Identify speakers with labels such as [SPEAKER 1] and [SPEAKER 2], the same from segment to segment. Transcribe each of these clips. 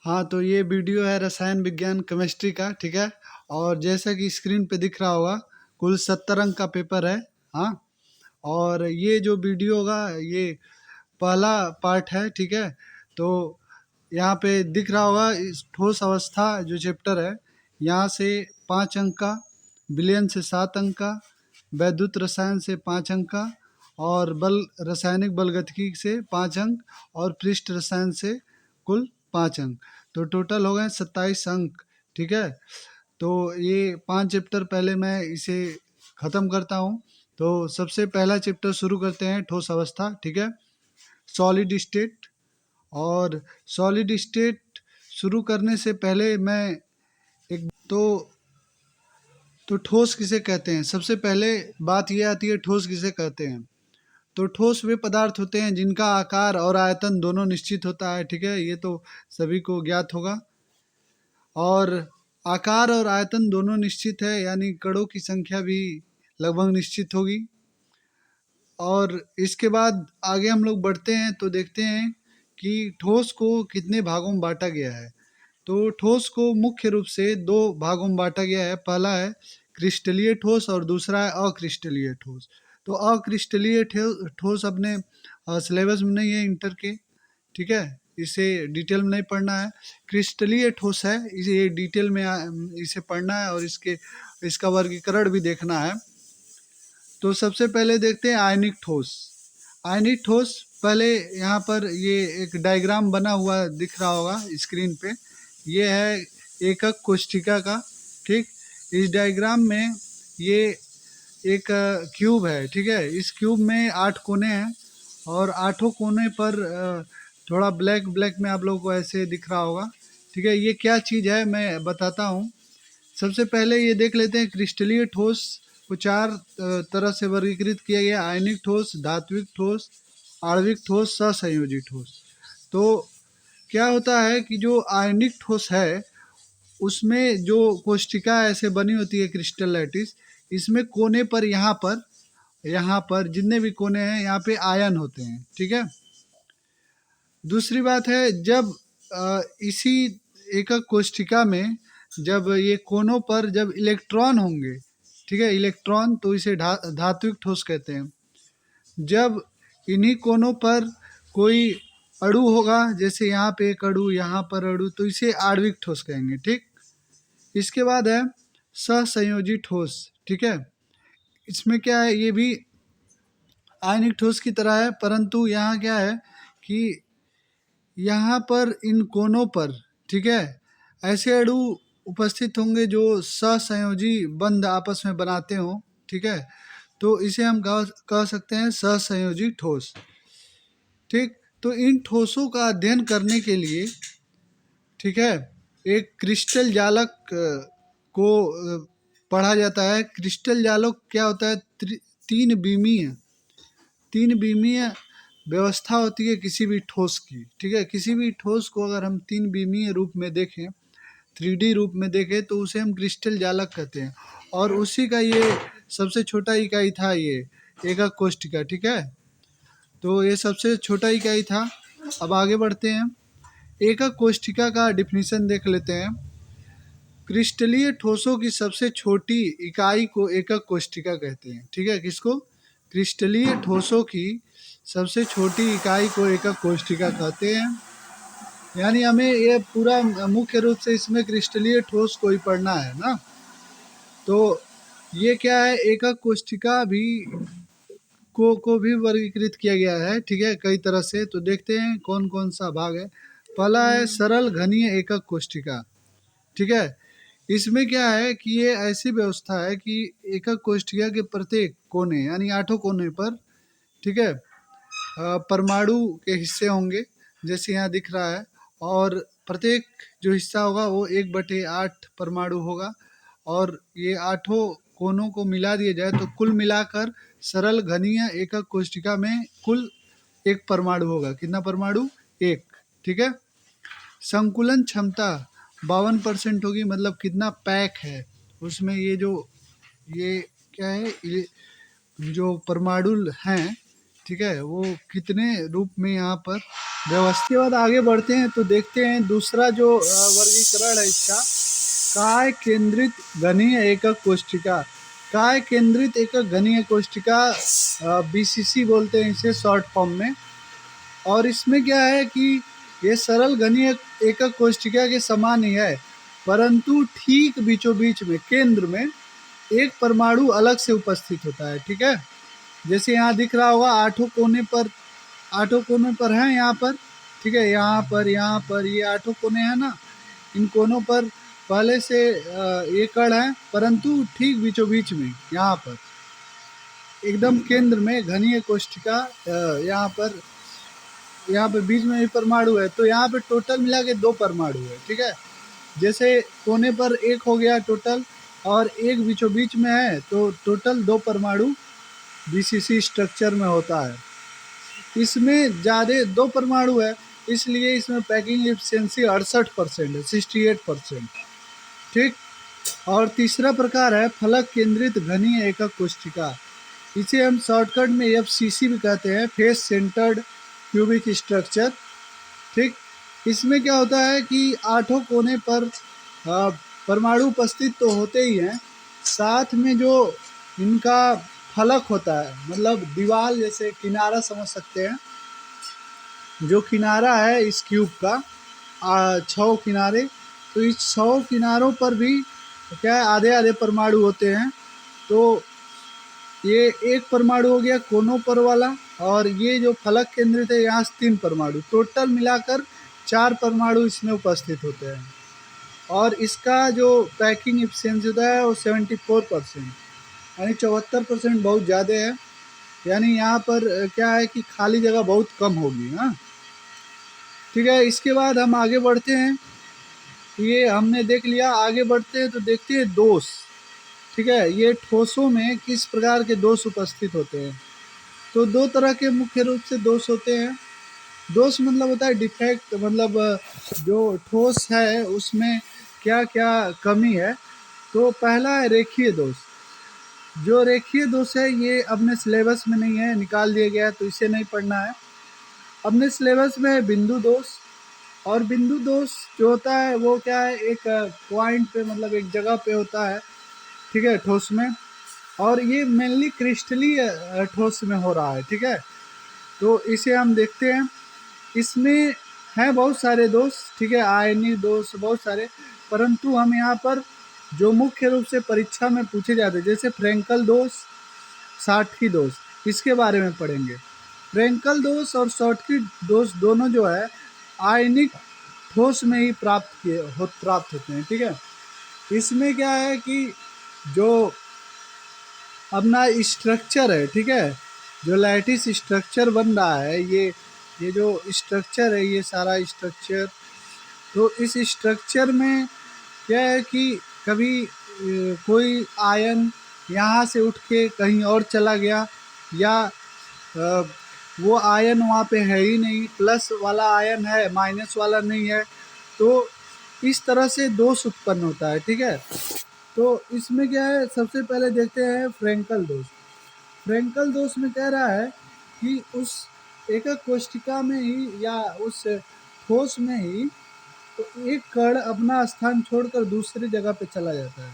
[SPEAKER 1] हाँ, तो ये वीडियो है रसायन विज्ञान केमिस्ट्री का, ठीक है। और जैसा कि स्क्रीन पे दिख रहा होगा, कुल 70 अंक का पेपर है। हाँ, और ये जो वीडियो होगा ये पहला पार्ट है, ठीक है। तो यहाँ पे दिख रहा होगा इस ठोस अवस्था जो चैप्टर है, यहाँ से 5 अंक का, विलयन से 7 अंक का, वैद्युत रसायन से 5 अंक का, और रासायनिक बलगतिकी से 5 अंक, और पृष्ठ रसायन से कुल 5 अंक। तो टोटल हो गए 27 अंक, ठीक है। तो ये 5 चैप्टर पहले मैं इसे ख़त्म करता हूँ। तो सबसे पहला चैप्टर शुरू करते हैं, ठोस अवस्था, ठीक है। Solid state. और सॉलिड स्टेट शुरू करने से पहले मैं एक तो ठोस किसे कहते हैं, सबसे पहले बात ये आती है ठोस किसे कहते हैं। तो ठोस वे पदार्थ होते हैं जिनका आकार और आयतन दोनों निश्चित होता है, ठीक है। ये तो सभी को ज्ञात होगा। और आकार और आयतन दोनों निश्चित है, यानी कणों की संख्या भी लगभग निश्चित होगी। और इसके बाद आगे हम लोग बढ़ते हैं तो देखते हैं कि ठोस को कितने भागों में बांटा गया है। तो ठोस को मुख्य रूप से दो भागों में बांटा गया है। पहला है क्रिस्टलीय ठोस और दूसरा है अक्रिस्टलीय ठोस। तो अक्रिस्टलीय ठोस अपने सिलेबस में नहीं है इंटर के, ठीक है। इसे डिटेल में नहीं पढ़ना है। क्रिस्टलीय ठोस है, इसे ये डिटेल में इसे पढ़ना है और इसका वर्गीकरण भी देखना है। तो सबसे पहले देखते हैं आयनिक ठोस। आयनिक ठोस, पहले यहाँ पर ये एक डायग्राम बना हुआ दिख रहा होगा स्क्रीन पे। ये है एकक कोष्ठिका का, ठीक। इस डायग्राम में ये एक क्यूब है, ठीक है। इस क्यूब में 8 कोने हैं और आठों कोने पर थोड़ा ब्लैक ब्लैक में आप लोगों को ऐसे दिख रहा होगा, ठीक है। ये क्या चीज़ है मैं बताता हूँ। सबसे पहले ये देख लेते हैं क्रिस्टलीय ठोस को 4 तरह से वर्गीकृत किया गया: आयनिक ठोस, धात्विक ठोस, आणविक ठोस, सहसंयोजी ठोस। तो क्या होता है कि जो आयनिक ठोस है उसमें जो कोष्ठिका ऐसे बनी होती है क्रिस्टल लैटिस, इसमें कोने पर यहाँ पर जितने भी कोने हैं यहाँ पे आयन होते हैं, ठीक है। दूसरी बात है, जब इसी एकक कोष्ठिका में जब ये कोनों पर जब इलेक्ट्रॉन होंगे, ठीक है, इलेक्ट्रॉन, तो इसे धात्विक ठोस कहते हैं। जब इन्हीं कोनों पर कोई अणु होगा, जैसे यहाँ पे एक अणु, यहाँ पर अणु, तो इसे आणविक ठोस कहेंगे, ठीक। इसके बाद है सहसंयोजी ठोस, ठीक है। इसमें क्या है, ये भी आयनिक ठोस की तरह है, परंतु यहाँ क्या है कि यहाँ पर इन कोनों पर, ठीक है, ऐसे अणु उपस्थित होंगे जो सहसंयोजी बंध आपस में बनाते हों, ठीक है। तो इसे हम कह सकते हैं सहसंयोजी ठोस, ठीक। तो इन ठोसों का अध्ययन करने के लिए, ठीक है, एक क्रिस्टल जालक को पढ़ा जाता है। क्रिस्टल जालक क्या होता है, तीन बीमीय व्यवस्था होती है किसी भी ठोस की, ठीक है। किसी भी ठोस को अगर हम तीन बीमीय रूप में देखें, 3D रूप में देखें, तो उसे हम क्रिस्टल जालक कहते हैं। और उसी का ये सबसे छोटा इकाई था, ये एकक कोष्ठिका, ठीक है। तो ये सबसे छोटा इकाई था। अब आगे बढ़ते हैं, एकक कोष्ठिका का डिफिनीशन देख लेते हैं। क्रिस्टलीय ठोसों की सबसे छोटी इकाई को एकक कोष्ठिका कहते हैं, ठीक है। किसको? क्रिस्टलीय ठोसों की सबसे छोटी इकाई को एकक कोष्ठिका कहते हैं। यानी हमें ये पूरा मुख्य रूप से इसमें क्रिस्टलीय ठोस को ही पढ़ना है ना। तो ये क्या है, एकक कोष्ठिका भी को भी वर्गीकृत किया गया है, ठीक है, कई तरह से। तो देखते हैं कौन कौन सा भाग है। पहला है सरल घनीय एकक कोष्ठिका, ठीक है। इसमें क्या है कि ये ऐसी व्यवस्था है कि एकक कोष्ठिका के प्रत्येक कोने, यानी आठों कोने पर, ठीक है, परमाणु के हिस्से होंगे, जैसे यहाँ दिख रहा है। और प्रत्येक जो हिस्सा होगा वो 1/8 परमाणु होगा। और ये आठों कोनों को मिला दिया जाए तो कुल मिलाकर सरल घनीय एकक कोष्ठिका में कुल 1 परमाणु होगा। कितना परमाणु? 1, ठीक है। संकुलन क्षमता 52% होगी, मतलब कितना पैक है उसमें। ये क्या है, ये जो परमाणु हैं, ठीक है, वो कितने रूप में यहाँ पर व्यवस्थित। के बाद आगे बढ़ते हैं तो देखते हैं दूसरा जो वर्गीकरण है इसका, काय केंद्रित घनीय एकक कोशिका। काय केंद्रित एकक घनीय कोशिका बीसीसी बोलते हैं इसे शॉर्ट फॉर्म में। और इसमें क्या है कि ये सरल घनीय एकक कोशिका के समान ही है, परंतु ठीक बीचों बीच में केंद्र में एक परमाणु अलग से उपस्थित होता है। ठीक है, जैसे यहाँ दिख रहा होगा आठों कोने पर है यहाँ पर। ठीक है, यहाँ पर ये आठों कोने हैं ना, इन कोनों पर पहले से ये कण है, परंतु ठीक बीचों बीच में यहाँ पर एकदम केंद्र में घनीय कोशिका यहाँ पे बीच में भी परमाणु है। तो यहाँ पे टोटल मिला के 2 परमाणु है। ठीक है, जैसे कोने पर एक हो गया टोटल और एक बीचों बीच में है, तो टोटल 2 परमाणु बीसीसी स्ट्रक्चर में होता है। इसमें ज़्यादा 2 परमाणु है, इसलिए इसमें पैकिंग एफिशिएंसी 68% है, 68%। ठीक, और तीसरा प्रकार है फलक केंद्रित घनीय एकक कोशिका। इसे हम शॉर्टकट में एफसीसी भी कहते हैं, फेस सेंटर्ड क्यूबिक स्ट्रक्चर। ठीक, इसमें क्या होता है कि आठों कोने पर परमाणु उपस्थित तो होते ही हैं, साथ में जो इनका फलक होता है, मतलब दीवार जैसे किनारा समझ सकते हैं, जो किनारा है इस क्यूब का 6 किनारे, तो इस 6 किनारों पर भी क्या है आधे आधे परमाणु होते हैं। तो ये एक परमाणु हो गया कोनों पर वाला, और ये जो फलक केंद्रित है यहाँ से 3 परमाणु, टोटल मिलाकर 4 परमाणु इसमें उपस्थित होते हैं। और इसका जो पैकिंग एफिशिएंसी होता है वो 74%, यानी 74% बहुत ज़्यादा है। यानी यहाँ पर क्या है कि खाली जगह बहुत कम होगी। हाँ, ठीक है, इसके बाद हम आगे बढ़ते हैं। ये हमने देख लिया, आगे बढ़ते हैं तो देखते हैं दोष। ठीक है, ये ठोसों में किस प्रकार के दोष उपस्थित होते हैं। तो 2 तरह के मुख्य रूप से दोष होते हैं। दोष मतलब होता है डिफेक्ट, मतलब जो ठोस है उसमें क्या क्या कमी है। तो पहला है रेखीय दोष। जो रेखीय दोष है ये अपने सिलेबस में नहीं है, निकाल दिया गया है, तो इसे नहीं पढ़ना है। अपने सिलेबस में है बिंदु दोष। और बिंदु दोष जो होता है वो क्या है, एक पॉइंट पे, मतलब एक जगह पे होता है। ठीक है, ठोस में, और ये मेनली क्रिस्टलीय ठोस में हो रहा है। ठीक है, तो इसे हम देखते हैं। इसमें हैं बहुत सारे दोष। ठीक है, आयनिक दोष बहुत सारे, परंतु हम यहाँ पर जो मुख्य रूप से परीक्षा में पूछे जाते हैं, जैसे फ्रेंकल दोष, शॉटकी दोष, इसके बारे में पढ़ेंगे। फ्रेंकल दोष और शॉटकी दोष दोनों जो है आयनिक ठोस में ही प्राप्त होते हैं। ठीक है, इसमें क्या है कि जो अपना स्ट्रक्चर है, ठीक है, जो लैटिस स्ट्रक्चर बन रहा है, ये जो स्ट्रक्चर है, ये सारा स्ट्रक्चर, तो इस स्ट्रक्चर में क्या है कि कभी कोई आयन यहाँ से उठ के कहीं और चला गया, या वो आयन वहाँ पे है ही नहीं, प्लस वाला आयन है, माइनस वाला नहीं है, तो इस तरह से दोष उत्पन्न होता है। ठीक है, तो इसमें क्या है, सबसे पहले देखते हैं फ्रेंकल दोष। फ्रेंकल दोष में कह रहा है कि उस एकक कोशिका में ही या उस ठोस में ही तो एक कण अपना स्थान छोड़कर दूसरी जगह पे चला जाता है,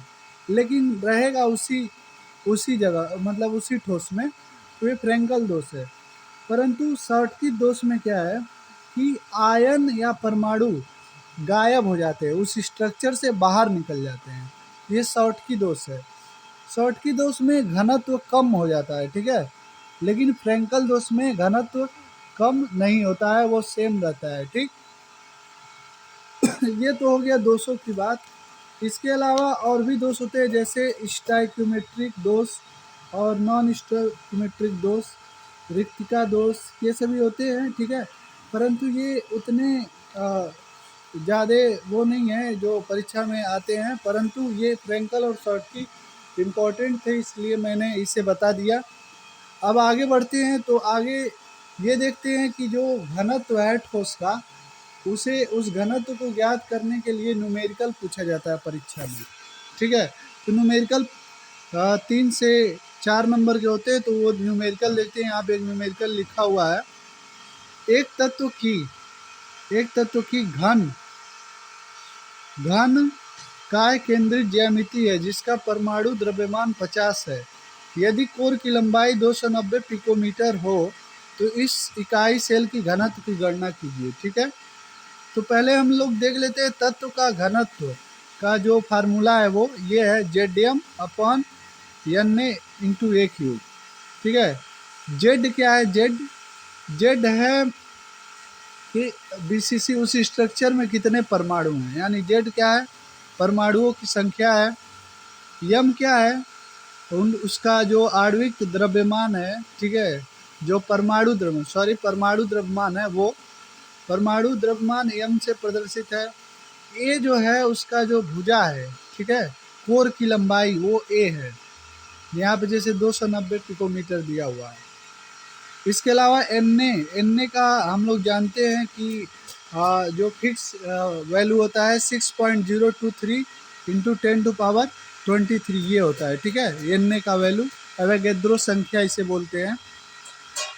[SPEAKER 1] लेकिन रहेगा उसी जगह, मतलब उसी ठोस में, तो ये फ्रेंकल दोष है। परंतु शॉटकी दोष में क्या है कि आयन या परमाणु गायब हो जाते हैं, उस स्ट्रक्चर से बाहर निकल जाते हैं, ये शॉटकी दोष है। शॉटकी दोष में घनत्व कम हो जाता है। ठीक है, लेकिन फ्रेंकल दोष में घनत्व कम नहीं होता है, वो सेम रहता है। ठीक, ये तो हो गया दोषों की बात। इसके अलावा और भी दोष होते हैं, जैसे स्टाइक्योमेट्रिक दोष और नॉन स्टाइक्योमेट्रिक दोष, रिक्तिका दोष, ये सभी होते हैं। ठीक है, परंतु ये उतने ज़्यादा वो नहीं है जो परीक्षा में आते हैं, परंतु ये फ्रेंकल और शॉटकी इम्पॉर्टेंट थे, इसलिए मैंने इसे बता दिया। अब आगे बढ़ते हैं तो आगे ये देखते हैं कि जो घनत्व है ठोस का, उस घनत्व को ज्ञात करने के लिए न्यूमेरिकल पूछा जाता है परीक्षा में। ठीक है, तो न्यूमेरिकल 3 से 4 नंबर के होते हैं, तो वो न्यूमेरिकल देखते हैं। यहाँ पे एक न्यूमेरिकल लिखा हुआ है, एक तत्व की घन काय केंद्रित ज्यामिति है जिसका परमाणु द्रव्यमान 50 है। यदि कोर की लंबाई 290 पिकोमीटर हो तो इस इकाई सेल की घनत्व की गणना कीजिए। ठीक है, तो पहले हम लोग देख लेते हैं तत्व का घनत्व का जो फार्मूला है वो ये है ZDM upon N A into a cube. ठीक है, जेड क्या है? जेड है कि बीसीसी उस स्ट्रक्चर में कितने परमाणु हैं, यानी जेड क्या है? परमाणुओं की संख्या है। यम क्या है? उसका जो आणविक द्रव्यमान है। ठीक है, जो परमाणु द्रव्यमान है वो परमाणु द्रव्यमान यम से प्रदर्शित है। ए जो है उसका जो भुजा है, ठीक है, कोर की लंबाई वो ए है। यहाँ पे जैसे 290 पिकोमीटर दिया हुआ है। इसके अलावा एन ए का हम लोग जानते हैं कि जो फिक्स वैल्यू होता है 6.023 इंटू 10⁻23 ये होता है। ठीक है, एन ए का वैल्यू एवोगैड्रो संख्या इसे बोलते हैं।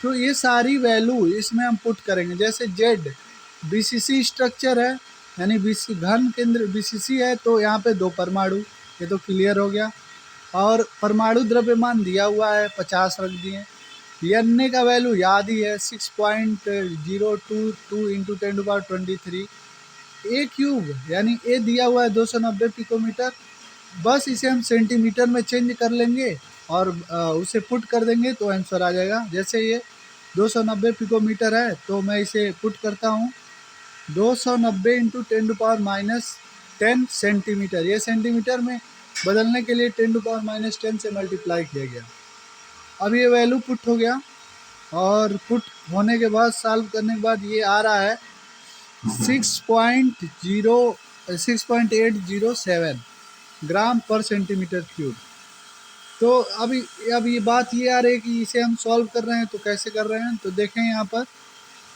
[SPEAKER 1] तो ये सारी वैल्यू इसमें हम पुट करेंगे। जैसे जेड बीसीसी स्ट्रक्चर है, यानी घन केंद्र बीसीसी है, तो यहाँ पे 2 परमाणु, ये तो क्लियर हो गया। और परमाणु द्रव्यमान दिया हुआ है 50 रख दिए। एन ए का वैल्यू याद ही है 6.022 इंटू 10⁻23। ए क्यूब यानी ए दिया हुआ है 290 पिकोमीटर, बस इसे हम सेंटीमीटर में चेंज कर लेंगे और उसे पुट कर देंगे तो आंसर आ जाएगा। जैसे ये 290 पिकोमीटर है तो मैं इसे पुट करता हूँ 290 इंटू 10⁻10 सेंटीमीटर। ये सेंटीमीटर में बदलने के लिए 10⁻10 से मल्टीप्लाई किया गया। अब ये वैल्यू पुट हो गया और पुट होने के बाद सॉल्व करने के बाद ये आ रहा है 6.807 ग्राम पर सेंटीमीटर क्यूब। तो अब ये बात ये आ रही है कि इसे हम सॉल्व कर रहे हैं तो कैसे कर रहे हैं, तो देखें यहाँ पर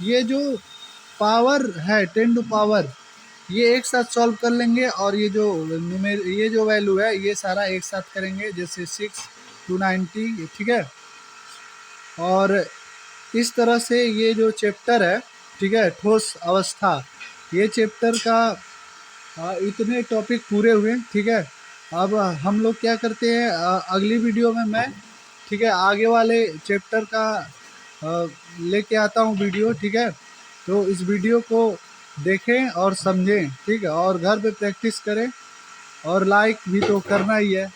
[SPEAKER 1] ये जो पावर है 10 टू पावर ये एक साथ सॉल्व कर लेंगे और ये जो वैल्यू है ये सारा एक साथ करेंगे, जैसे 6 to 90। ठीक है, और इस तरह से ये जो चैप्टर है, ठीक है, ठोस अवस्था, ये चैप्टर का इतने टॉपिक पूरे हुए। ठीक है, अब हम लोग क्या करते हैं अगली वीडियो में मैं, ठीक है, आगे वाले चैप्टर का लेके आता हूँ वीडियो। ठीक है, तो इस वीडियो को देखें और समझें। ठीक है, और घर पे प्रैक्टिस करें और लाइक भी तो करना ही है।